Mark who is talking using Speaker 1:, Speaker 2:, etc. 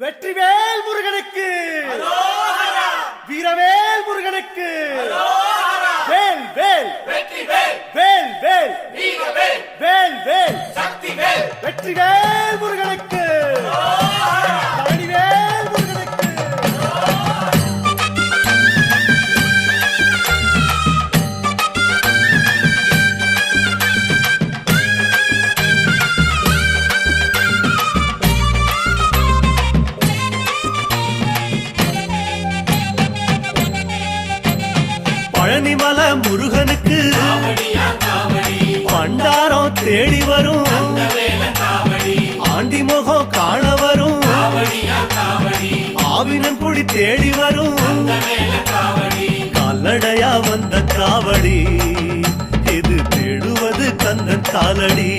Speaker 1: வெற்றிவேல் முருகனுக்கு, வீரவேல் முருகனுக்கு, வேல் வேல் வேல் வேல் வேல் வேல் வெற்றிவேல் முருகனுக்கு, பழனிவேல் முருகனுக்கு. பழனிமலை முருகனுக்கு பண்டாரம் தேடி வரும், ஆண்டி முகம் காண வரும், ஆவினங்குடி தேடி வரும், கால்நடையா வந்த காவடி இது தேடுவது கந்தன் காலடி.